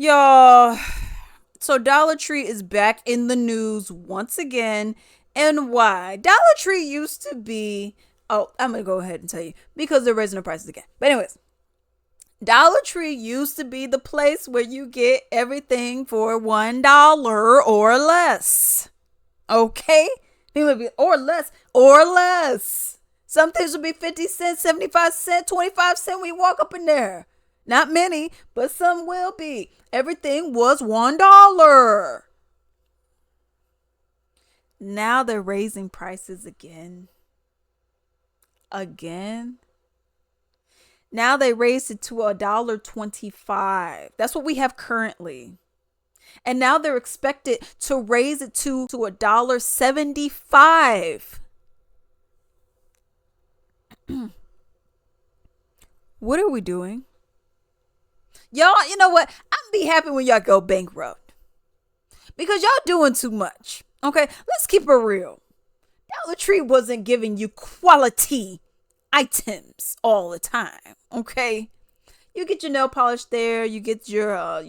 Y'all, so Dollar Tree is back in the news once again. And why? Dollar Tree used to be, oh, I'm going to go ahead and tell you because they're raising the prices again. But, anyways, Dollar Tree used to be the place where you get everything for $1 or less. Okay? Or less, or less. Some things would be 50 cents, 75 cents, 25 cents when you walk up in there. Not many, but some will be. Everything was $1. Now they're raising prices again. Again. Now they raised it to $1.25. That's what we have currently. And now they're expected to raise it to $1.75. What are we doing? Y'all, you know what? I'm be happy when y'all go bankrupt. Because y'all doing too much. Okay, let's keep it real. Dollar Tree wasn't giving you quality items all the time. Okay, you get your nail polish there. You get your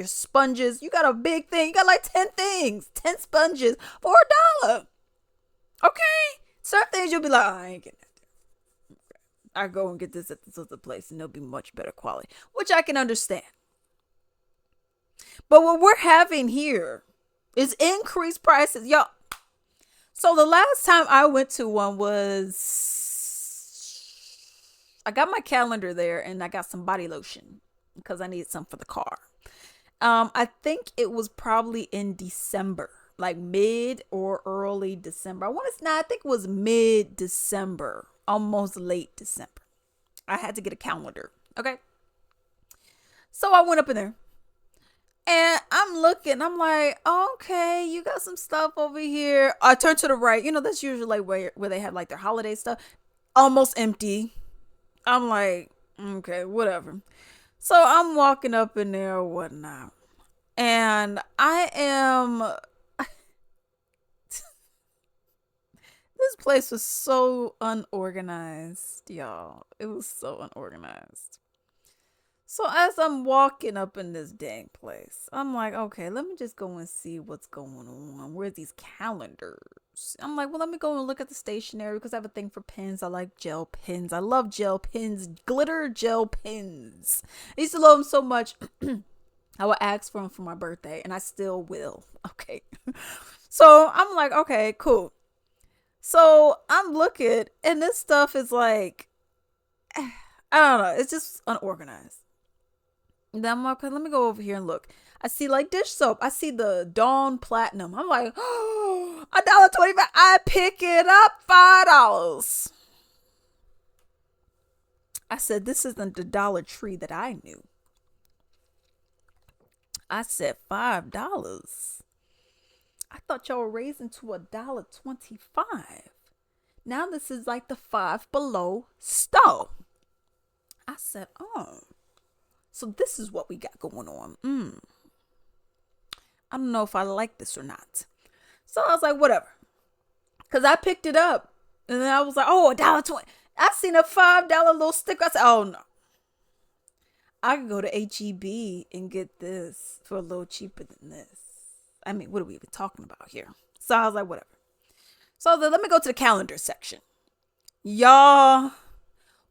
sponges. You got a big thing. You got like 10 things, 10 sponges for $1. Okay, certain things you'll be like, oh, I ain't getting that. I go and get this at this other place, and they'll be much better quality, which I can understand. But what we're having here is increased prices, y'all. So the last time I went to one was I got my calendar there and I got some body lotion because I needed some for the car. I think it was probably in December, like mid or early December. I think it was mid December, almost late December. I had to get a calendar. Okay. So I went up in there. And I'm looking, I'm like, okay, you got some stuff over here. I turn to the right. That's usually like where they have like their holiday stuff. Almost empty. I'm like, okay, whatever. So I'm walking up in there or whatnot. And I am. This place was so unorganized, y'all. It was so unorganized. So as I'm walking up in this dang place, I'm like, okay, let me just go and see what's going on. Where's these calendars? I'm like, well, let me go and look at the stationery because I have a thing for pens. I like gel pens. I love gel pens, glitter gel pens. I used to love them so much. I would ask for them for my birthday, and I still will. Okay. So I'm like, okay, cool. So I'm looking, and this stuff is like, I don't know. It's just unorganized. Then I'm like, okay, let me go over here and look. I see like dish soap. I see the Dawn Platinum. I'm like, oh, $1.25. I pick it up, $5. I said, this isn't the Dollar Tree that I knew. I said $5. I thought y'all were raising to $1.25. Now this is like the Five Below store. I said, oh. So this is what we got going on. I don't know if I like this or not. So I was like, whatever. Because I picked it up. And then I was like, oh, $1.20. I seen a $5 little sticker. I said, oh, no. I could go to HEB and get this for a little cheaper than this. I mean, what are we even talking about here? So I was like, whatever. So then let me go to the calendar section. Y'all,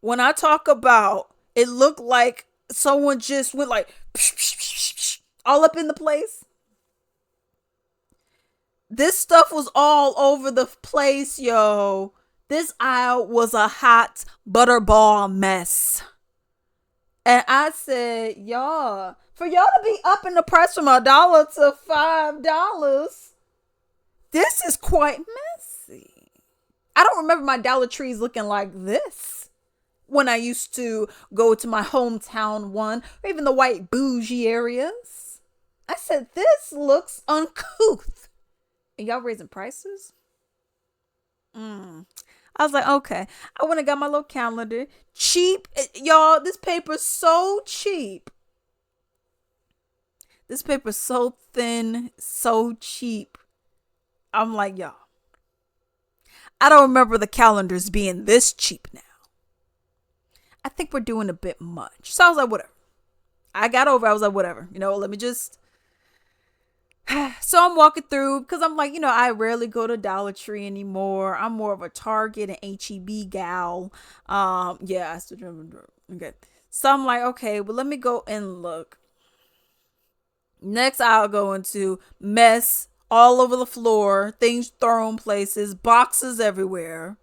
when I talk about it looked like someone just went like psh, psh, psh, psh, all up in the place. This stuff was all over the place, yo. This aisle was a hot butterball mess. And I said, y'all, for y'all to be up in the price from $1 to $5, this is quite messy. I don't remember my Dollar Trees looking like this when I used to go to my hometown one, or even the white bougie areas. I said, this looks uncouth. And y'all raising prices? I was like, okay. I went and got my little calendar. Cheap. Y'all, this paper's so cheap. This paper's so thin, so cheap. I'm like, y'all, I don't remember the calendars being this cheap now. I think we're doing a bit much. So I was like, whatever. I got over. I was like, whatever, let me just. So I'm walking through because I'm like, I rarely go to Dollar Tree anymore. I'm more of a Target and HEB gal. Yeah, I still remember. Okay. So I'm like, okay, well, let me go and look. Next, I'll go into mess all over the floor, things thrown places, boxes everywhere.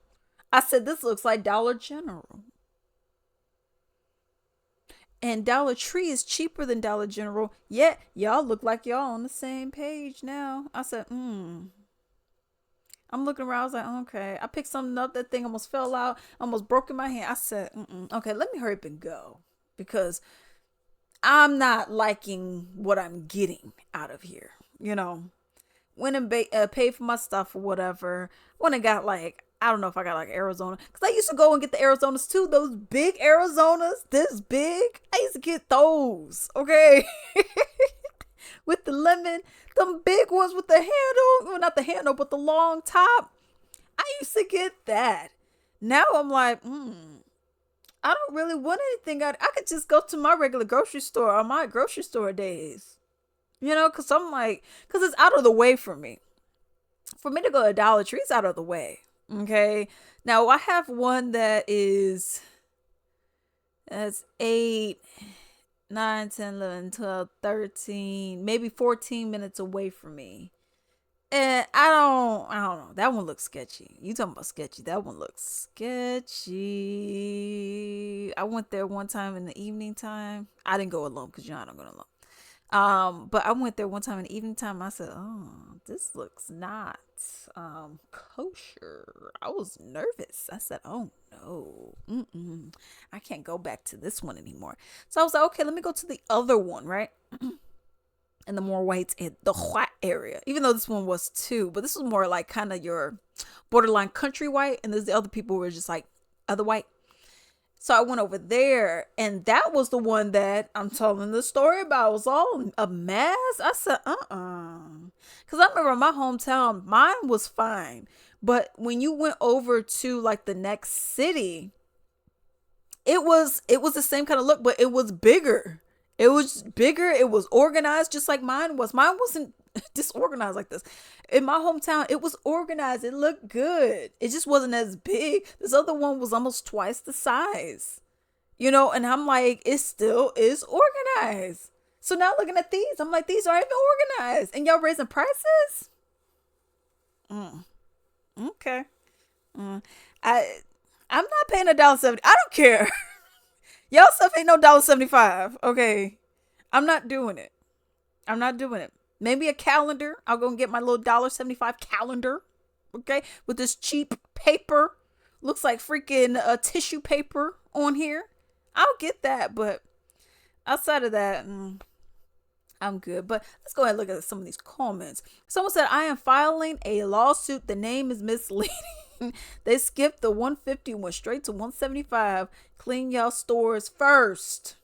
I said, this looks like Dollar General. And Dollar Tree is cheaper than Dollar General. Yet, y'all look like y'all on the same page now. I said, I'm looking around. I was like, okay. I picked something up. That thing almost fell out. Almost broke in my hand. I said, okay, let me hurry up and go. Because I'm not liking what I'm getting out of here. Went and paid for my stuff or whatever. When I got I don't know if I got Arizona. Because I used to go and get the Arizonas too. Those big Arizonas, this big. I used to get those. Okay. With the lemon. Them big ones with the handle. Well, not the handle, but the long top. I used to get that. Now I'm like, I don't really want anything. I could just go to my regular grocery store on my grocery store days. Because I'm like, because it's out of the way for me. For me to go to Dollar Tree, it's out of the way. Okay. Now I have one that's 8, 9, 10, 11, 12, 13, maybe 14 minutes away from me. And I don't know. That one looks sketchy. You talking about sketchy. That one looks sketchy. I went there one time in the evening time. I didn't go alone because I don't go alone. But I went there one time in the evening time. I said, oh, this looks not kosher. I was nervous. I said, oh no, I can't go back to this one anymore. So I was like, okay, let me go to the other one, right? And the more whites in the white area, even though this one was too, but this was more like kind of your borderline country white. And there's the other people who were just like other white. So I went over there, and that was the one that I'm telling the story about. It was all a mess. I said, because I remember my hometown, mine was fine. But when you went over to the next city, it was the same kind of look, but it was bigger. It was bigger. It was organized just like mine was. Mine wasn't disorganized like this. In my hometown, it was organized. It looked good. It just wasn't as big. This other one was almost twice the size. And I'm like, it still is organized. So now looking at these, I'm like, these aren't even organized. And y'all raising prices? Okay. I'm not paying $1.70. I don't care. Y'all stuff ain't no $1.75. Okay. I'm not doing it. Maybe a calendar. I'll go and get my little $1.75 calendar. Okay. With this cheap paper. Looks like freaking tissue paper on here. I'll get that. But outside of that, I'm good. But let's go ahead and look at some of these comments. Someone said, I am filing a lawsuit. The name is misleading. They skipped the 150 and went straight to 175. Clean y'all stores first.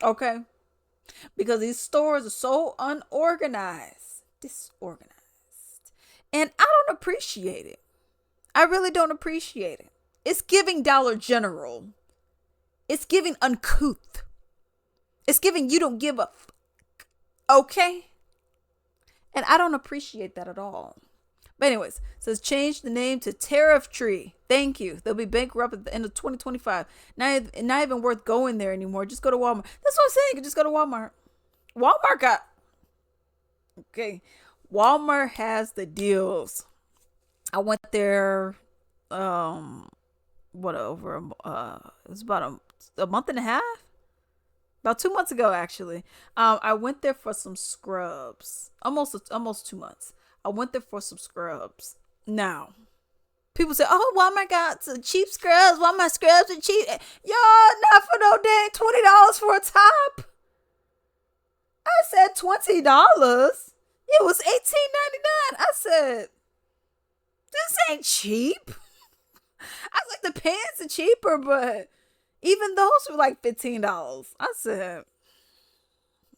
Okay. Because these stores are so unorganized. Disorganized. And I don't appreciate it. I really don't appreciate it. It's giving Dollar General. It's giving uncouth. It's giving you don't give a okay? And I don't appreciate that at all. But anyways, it says change the name to Tariff Tree. Thank you. They'll be bankrupt at the end of 2025. Not even worth going there anymore. Just go to Walmart. That's what I'm saying. You just go to Walmart. Walmart got... Okay. Walmart has the deals. I went there... it was about a month and a half? About 2 months ago, actually. I went there for some scrubs. Almost 2 months. I went there for some scrubs. Now, people say, oh, Walmart got some cheap scrubs. Walmart scrubs are cheap. Y'all, not for no dang $20 for a top. I said $20. It was $18.99. I said, this ain't cheap. I was like, the pants are cheaper, but even those were like $15. I said,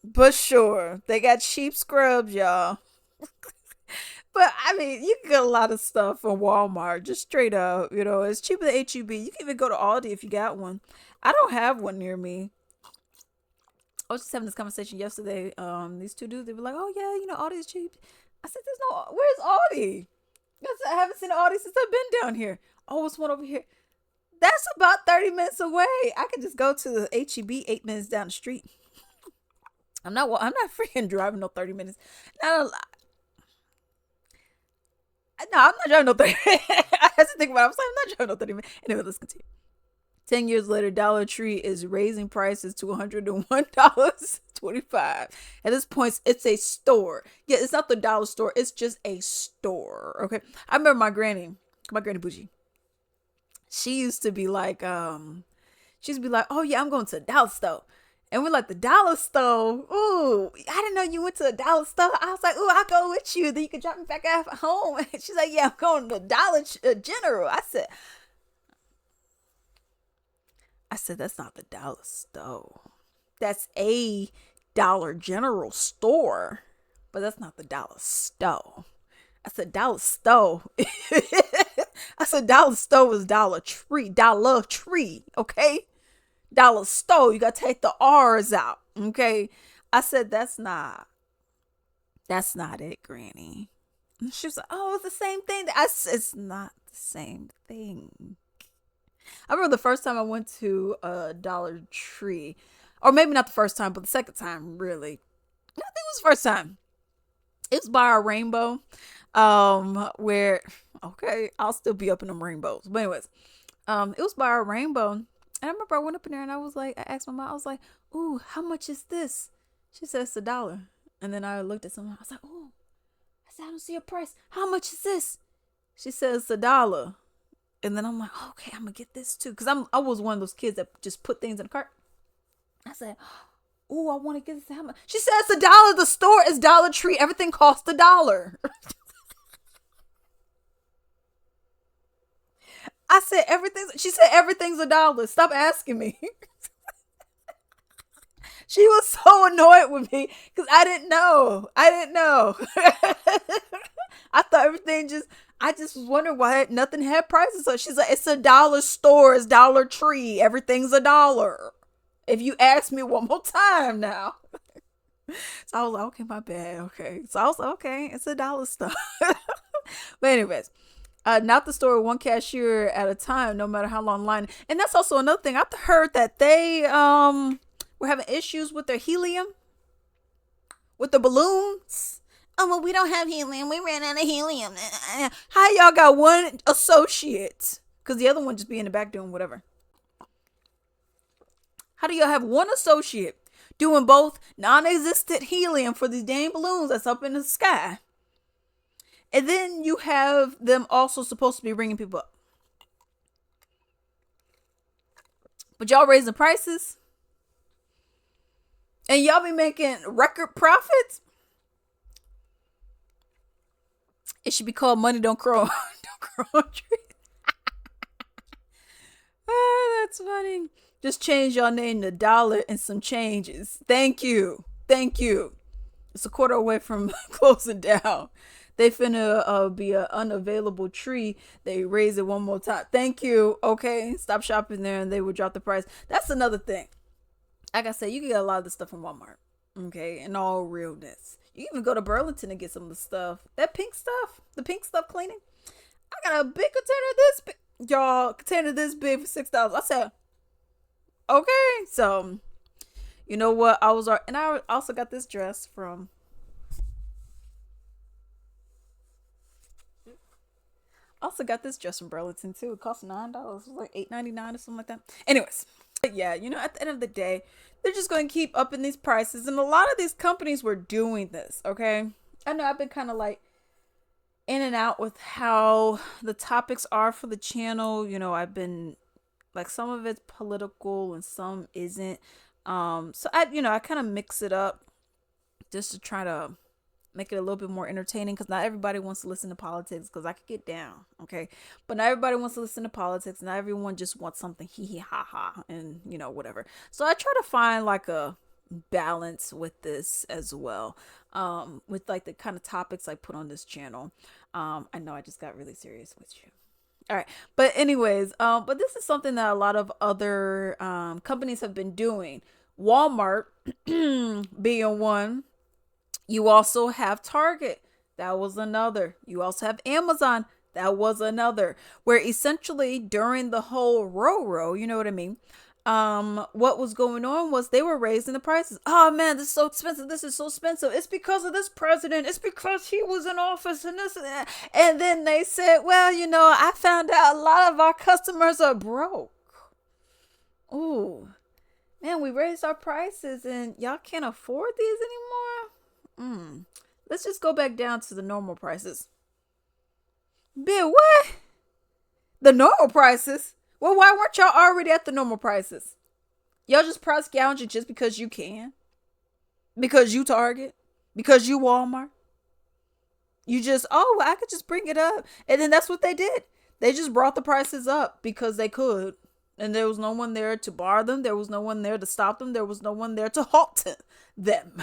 but sure, they got cheap scrubs, y'all. But I mean, you can get a lot of stuff from Walmart, just straight up. It's cheaper than HEB. You can even go to Aldi if you got one. I don't have one near me. I was just having this conversation yesterday. These two dudes, they were like, "Oh yeah, Audi's cheap." I said, "There's no. Where's Audi? I haven't seen Audi since I've been down here. Oh, it's one over here. That's about 30 minutes away. I could just go to the HEB 8 minutes down the street. I'm not freaking driving no 30 minutes. No, I'm not driving no 30. I had to think about it. I was like, I'm not driving no 30 minutes. Anyway, let's continue. 10 years later, Dollar Tree is raising prices to $101.25. At this point, it's a store. Yeah, it's not the dollar store. It's just a store. Okay. I remember my granny Bougie. She used to be like, oh yeah, I'm going to the dollar store. And we're like, the dollar store? Ooh, I didn't know you went to the dollar store. I was like, ooh, I'll go with you. Then you can drop me back at home. And she's like, yeah, I'm going to Dollar General. I said, that's not the dollar store. That's a Dollar General store. But that's not the dollar store. I said, dollar store. I said, dollar store is Dollar Tree, okay? Dollar store, you gotta take the R's out, okay? I said, that's not it, Granny. And she was like, oh, it's the same thing. I said, it's not the same thing. I remember the first time I went to a Dollar Tree, or maybe not the first time, but the second time, really. I think it was the first time. It was by our rainbow, where, okay, I'll still be up in them rainbows. But anyways, it was by our rainbow. And I remember I went up in there and I asked my mom, I was like, ooh, how much is this? She said, it's $1. And then I looked at someone, I was like, ooh, I said, I don't see a price. How much is this? She says $1. And then I'm like, okay, I'm gonna get this too. Cause I was one of those kids that just put things in the cart. I said, ooh, I want to get this. How much? She said, it's $1. The store is Dollar Tree. Everything costs $1. I said, she said, everything's $1. Stop asking me. She was so annoyed with me because I didn't know. I thought I just was wondering why nothing had prices. So she's like, it's a dollar store. It's Dollar Tree. Everything's $1. If you ask me one more time now. So I was like, okay, my bad. Okay. So I was like, okay, it's $1 store. But anyways, not the store, one cashier at a time, no matter how long line. And that's also another thing. I've heard that they were having issues with their helium, with the balloons. Oh, well, we don't have helium. We ran out of helium. How y'all got one associate? Because the other one just be in the back doing whatever. How do y'all have one associate doing both non-existent helium for these dang balloons that's up in the sky? And then you have them also supposed to be bringing people up. But y'all raising prices? And y'all be making record profits? It should be called Money Don't Grow, don't grow on trees. That's funny. Just change your name to Dollar and some changes. Thank you. It's a quarter away from closing down. They finna be an unavailable tree. They raise it one more time. Thank you. Okay, stop shopping there and they will drop the price. That's another thing. Like I said, you can get a lot of this stuff from Walmart. Okay, in all realness. You even go to Burlington and get some of the stuff. That pink stuff, the pink stuff cleaning. I got a big container this big. Y'all, container this big for $6. I said, okay. So, you know what? And I also got this dress from. Burlington too. It cost $9. It was like $8.99 or something like that. Anyways, but yeah, at the end of the day, they're just going to keep upping these prices, and a lot of these companies were doing this. Okay, I know I've been kind of like in and out with how the topics are for the channel. I've been like, some of it's political and some isn't. So I kind of mix it up just to try to make it a little bit more entertaining, because not everybody wants to listen to politics, because I could get down, okay? But not everybody wants to listen to politics. Not everyone just wants something hee hee ha ha and whatever. So I try to find like a balance with this as well, with like the kind of topics I put on this channel. I know I just got really serious with you. All right, but anyways, but this is something that a lot of other companies have been doing, Walmart being one. You also have Target. That was another. You also have Amazon. That was another. Where essentially during the whole row, you know what I mean? What was going on was they were raising the prices. Oh man, this is so expensive. This is so expensive. It's because of this president. It's because he was in office and this and that. And then they said, well, I found out a lot of our customers are broke. Ooh, man, we raised our prices and y'all can't afford these anymore. Let's just go back down to the normal prices. Bill, what? The normal prices? Well, why weren't y'all already at the normal prices? Y'all just price gouging just because you can? Because you Target? Because you Walmart? You just, oh, I could just bring it up. And then that's what they did. They just brought the prices up because they could. And there was no one there to bar them. There was no one there to stop them. There was no one there to halt them.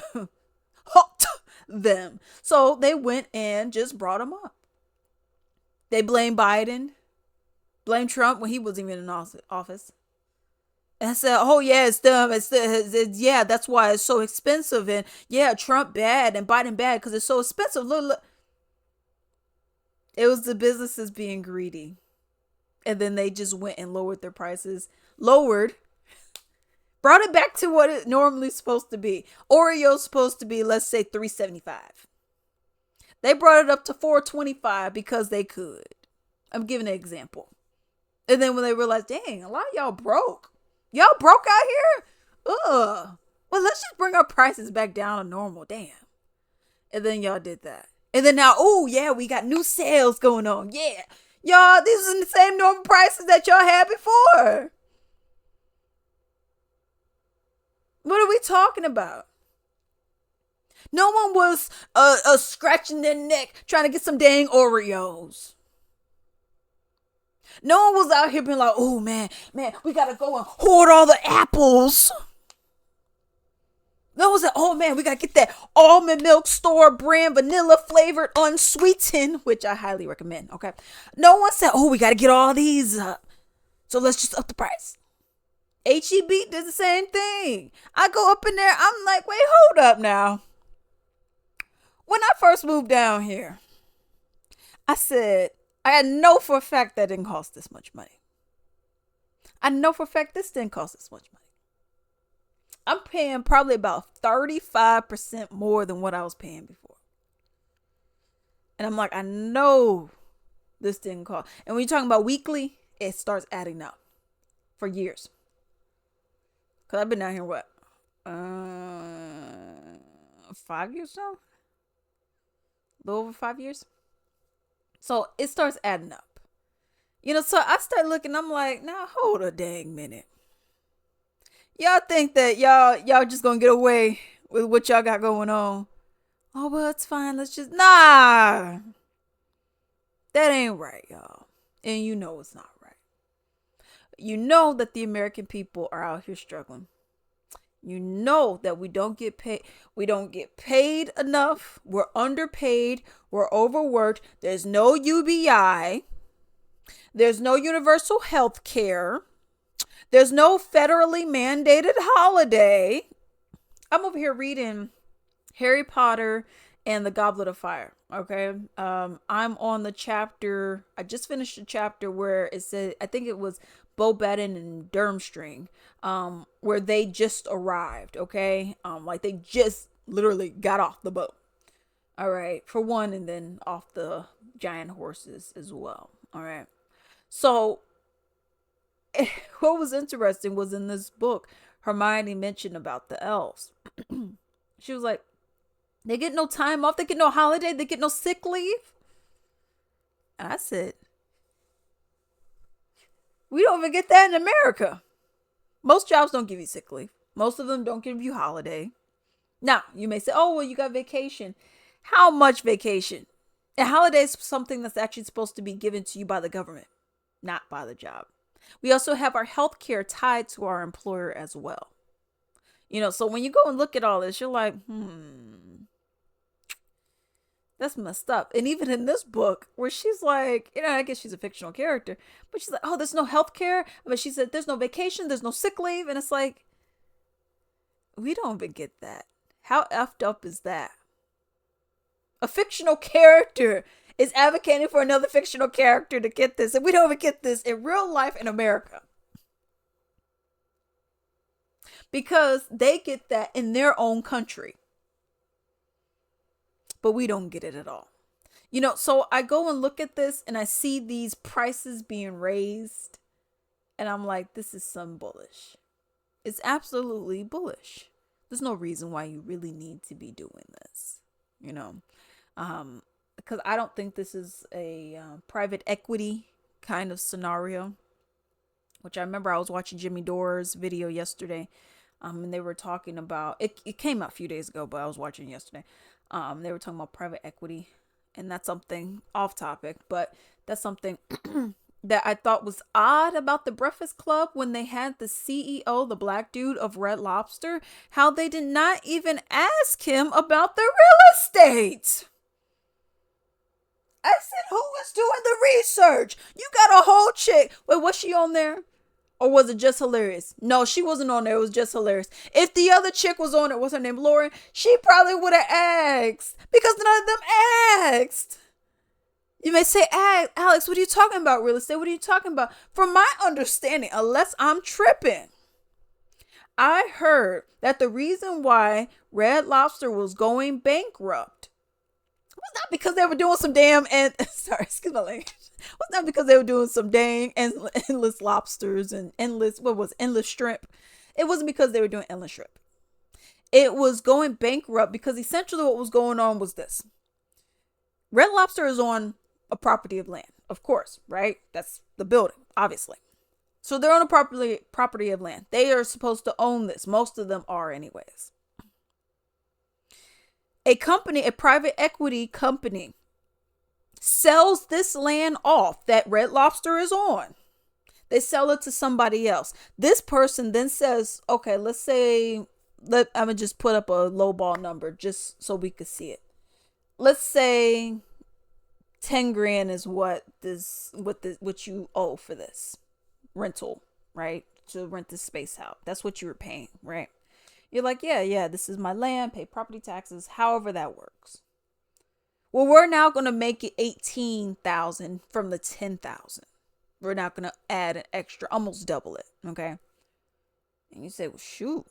Halt them. So they went and just brought them up. They blamed Biden, blamed Trump when he wasn't even in office. And said, oh yeah, it's them. Yeah, that's why it's so expensive. And yeah, Trump bad and Biden bad because it's so expensive. Look. It was the businesses being greedy. And then they just went and lowered their prices. Brought it back to what it normally supposed to be. Oreo's supposed to be, let's say, $3.75. They brought it up to $4.25 because they could. I'm giving an example. And then when they realized, dang, a lot of y'all broke. Y'all broke out here? Ugh. Well, let's just bring our prices back down to normal. Damn. And then y'all did that. And then now, oh, yeah, we got new sales going on. Yeah. Y'all, these are the same normal prices that y'all had before. What are we talking about? No one was scratching their neck trying to get some dang Oreos. No one was out here being like, oh, man, we got to go and hoard all the apples. No one said, oh, man, we got to get that almond milk store brand vanilla flavored unsweetened, which I highly recommend, okay? No one said, oh, we got to get all these up. So let's just up the price. HEB did the same thing. I go up in there. I'm like, wait, hold up now. When I first moved down here, I said, I know for a fact that didn't cost this much money. I know for a fact this didn't cost this much money. I'm paying probably about 35% more than what I was paying before. And I'm like, I know this didn't cost. And when you're talking about weekly, it starts adding up for years. Because I've been down here, what? 5 years now? A little over 5 years. So it starts adding up. So I start looking, I'm like, now hold a dang minute. Y'all think that y'all just gonna get away with what y'all got going on. Oh, well, it's fine. Let's just, nah. That ain't right, y'all. And you know it's not right. You know that the American people are out here struggling. You know that we don't get paid. We don't get paid enough. We're underpaid. We're overworked. There's no UBI. There's no universal health care. There's no federally mandated holiday. I'm over here reading Harry Potter and the Goblet of Fire. Okay. I'm on the chapter. I just finished the chapter where it said, I think it was Bo Baden and Durmstrang, where they just arrived. Okay. Like they just literally got off the boat. All right. For one, and then off the giant horses as well. All right. So what was interesting was in this book, Hermione mentioned about the elves. She was like, they get no time off. They get no holiday. They get no sick leave. And I said, we don't even get that in America. Most jobs don't give you sick leave. Most of them don't give you holiday. Now, you may say, oh, well, you got vacation. How much vacation? A holiday is something that's actually supposed to be given to you by the government, not by the job. We also have our health care tied to our employer as well. So when you go and look at all this, you're like, that's messed up. And even in this book where she's like, I guess she's a fictional character, but she's like, oh, there's no health care. But she said, there's no vacation. There's no sick leave. And it's like, We don't even get that. How effed up is that? A fictional character is advocating for another fictional character to get this, and we don't even get this in real life in America. Because they get that in their own country. But we don't get it at all. So I go and look at this and I see these prices being raised. And I'm like, this is some bullish. It's absolutely bullish. There's no reason why you really need to be doing this, because I don't think this is a private equity kind of scenario, which I remember I was watching Jimmy Dore's video yesterday. And they were talking about it. It came out a few days ago, but I was watching yesterday. They were talking about private equity, and that's something off topic, but that's something that I thought was odd about the Breakfast Club when they had the CEO, the black dude of Red Lobster, how they did not even ask him about the real estate. I said, who is doing the research? You got a whole chick. Wait, was she on there? Or was it just hilarious? No, she wasn't on there. It was just hilarious. If the other chick was on it, what's her name? Lauren, she probably would have asked. Because none of them asked. You may say, Alex, what are you talking about? Real estate? What are you talking about? From my understanding, unless I'm tripping, I heard that the reason why Red Lobster was going bankrupt was not because they were doing some damn excuse my language. Was not because they were doing some dang endless lobsters and endless shrimp. It wasn't because they were doing endless shrimp. It was going bankrupt because essentially what was going on was this. Red Lobster is on a property of land, of course, right? That's the building, obviously. So they're on a property of land. They are supposed to own this. Most of them are anyways. A private equity company, sells this land off that Red Lobster is on. They sell it to somebody else. This person then says, okay, let's say, I'm going to just put up a lowball number just so we could see it. Let's say 10 grand is what you owe for this rental, right? To rent this space out. That's what you were paying, right? You're like, yeah, this is my land, pay property taxes, however that works. Well, we're now going to make it 18,000 from the 10,000. We're now going to add an extra, almost double it. Okay. And you say, well, shoot,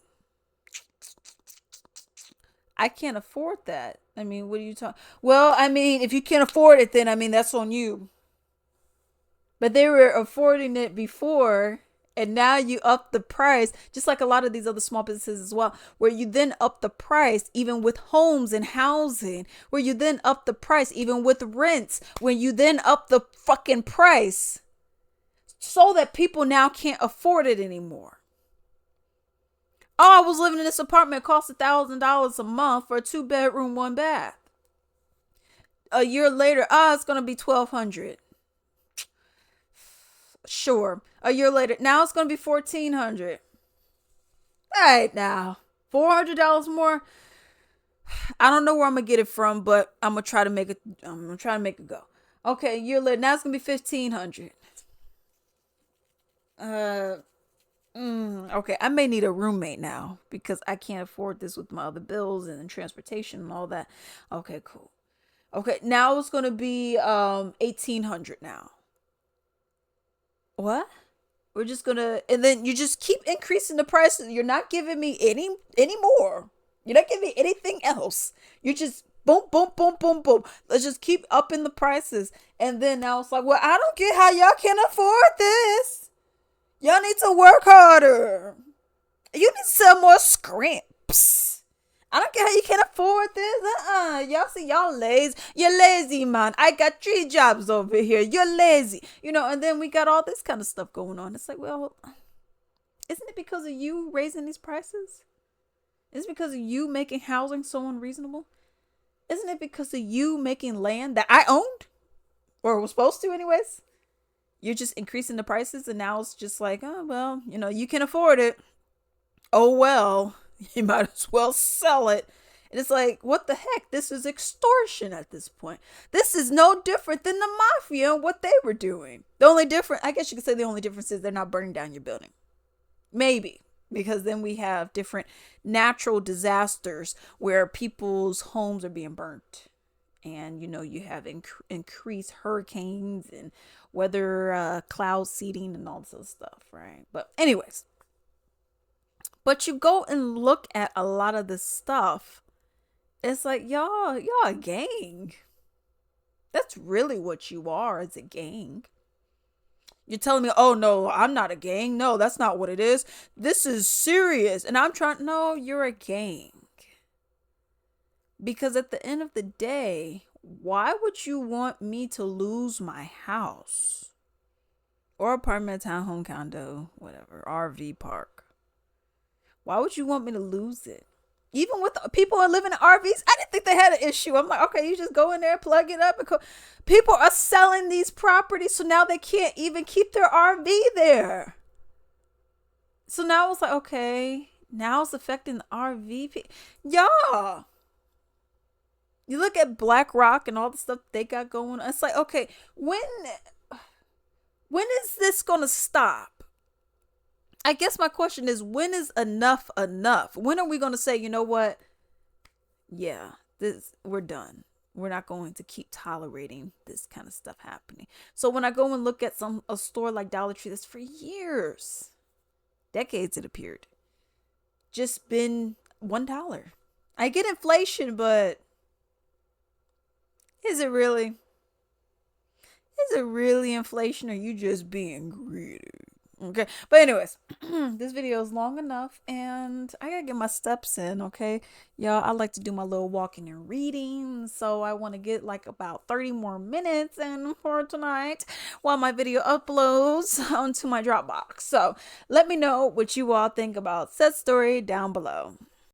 I can't afford that. I mean, what are you talking? Well, I mean, if you can't afford it, then, that's on you. But they were affording it before. And now you up the price, just like a lot of these other small businesses as well, where you then up the price even with homes and housing, where you then up the price even with rents, when you then up the fucking price so that people now can't afford it anymore. Oh, I was living in this apartment, it cost $1,000 a month for a 2-bedroom, 1 bath. A year later, it's going to be $1,200. Sure. A year later, now it's going to be $1,400. All right, now $400 more. I don't know where I'm gonna get it from, but I'm gonna try to make it. I'm gonna try to make it go. Okay, a year later, now it's gonna be $1,500. Okay, I may need a roommate now because I can't afford this with my other bills and transportation and all that. Okay, cool. Okay, now it's gonna be $1,800 now. What? We're just gonna, and then you just keep increasing the prices. You're not giving me any more. You're not giving me anything else. You just boom, boom, boom, boom, boom. Let's just keep upping the prices. And then now it's like, well, I don't get how y'all can afford this. Y'all need to work harder. You need to sell more scrimps. I don't care how you can't afford this. Y'all see, y'all lazy. You're lazy, man. I got 3 jobs over here. You're lazy. And then we got all this kind of stuff going on. It's like, well, isn't it because of you raising these prices? Is it because of you making housing so unreasonable? Isn't it because of you making land that I owned? Or was supposed to anyways? You're just increasing the prices and now it's just like, oh, well, you can afford it. Oh, well. You might as well sell it. And it's like, what the heck? This is extortion at this point. This is no different than the mafia and what they were doing. I guess you could say the only difference is they're not burning down your building. Maybe. because then we have different natural disasters where people's homes are being burnt. And, you have increased hurricanes and weather, cloud seeding and all this other stuff, right? But anyways, but you go and look at a lot of this stuff. It's like, y'all a gang. That's really what you are, as a gang. You're telling me, oh no, I'm not a gang. No, that's not what it is. This is serious. And I'm trying, no, you're a gang. Because at the end of the day, why would you want me to lose my house? Or apartment, townhome, condo, whatever, RV park? Why would you want me to lose it? Even with people who live in RVs, I didn't think they had an issue. I'm like, okay, you just go in there, plug it up. People are selling these properties, so now they can't even keep their RV there. So now it's like, okay, now it's affecting the RV. Y'all, you look at BlackRock and all the stuff they got going on. It's like, okay, when is this going to stop? I guess my question is, when is enough enough? When are we going to say, you know what? Yeah, we're done. We're not going to keep tolerating this kind of stuff happening. So when I go and look at a store like Dollar Tree that's for years, decades it appeared, just been $1. I get inflation, but is it really? Is it really inflation, or you just being greedy? Okay, but anyways, this video is long enough and I gotta get my steps in. Okay, y'all, I like to do my little walking and reading, so I want to get like about 30 more minutes in for tonight while my video uploads onto my Dropbox. So let me know what you all think about said story down below.